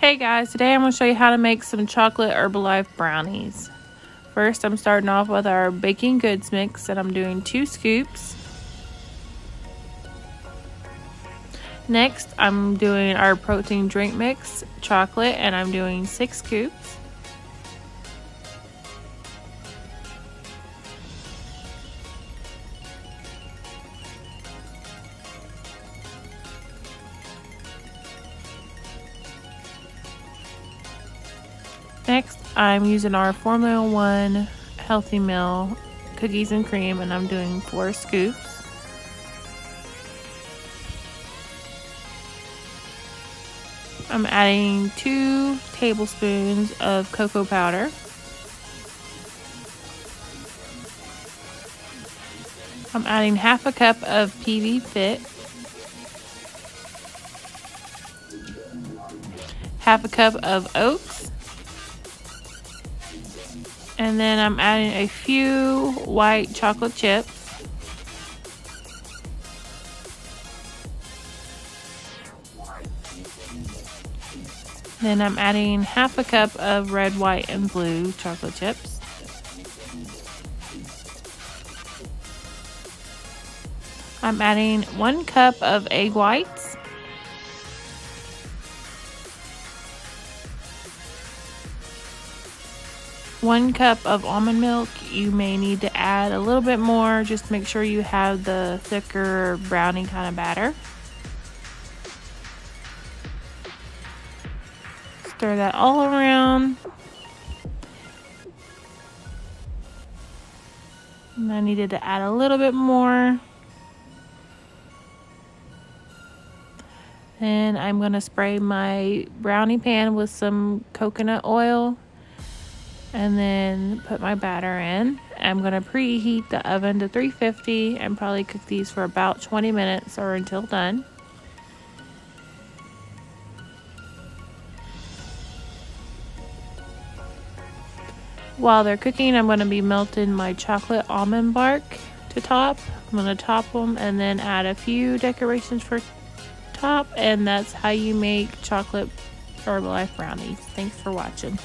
Hey guys, today I'm going to show you how to make some chocolate Herbalife brownies. First, I'm starting off with our baking goods mix, and I'm doing 2 scoops. Next, I'm doing our protein drink mix, chocolate, and I'm doing 6 scoops. Next, I'm using our Formula 1 Healthy Meal cookies and cream, and I'm doing 4 scoops. I'm adding 2 tablespoons of cocoa powder. I'm adding half a cup of PV Fit, half a cup of oats, and then I'm adding a few white chocolate chips. Then I'm adding half a cup of red, white, and blue chocolate chips. I'm adding 1 cup of egg whites. One cup of almond milk. You may need to add a little bit more. Just make sure you have the thicker brownie kind of batter. Stir that all around. And I needed to add a little bit more. And I'm going to spray my brownie pan with some coconut oil. And then put my batter in. I'm going to preheat the oven to 350 and probably cook these for about 20 minutes or until done. While they're cooking, I'm going to be melting my chocolate almond bark to top. I'm going to top them and then add a few decorations for top, and that's how you make chocolate Herbalife brownies. Thanks for watching.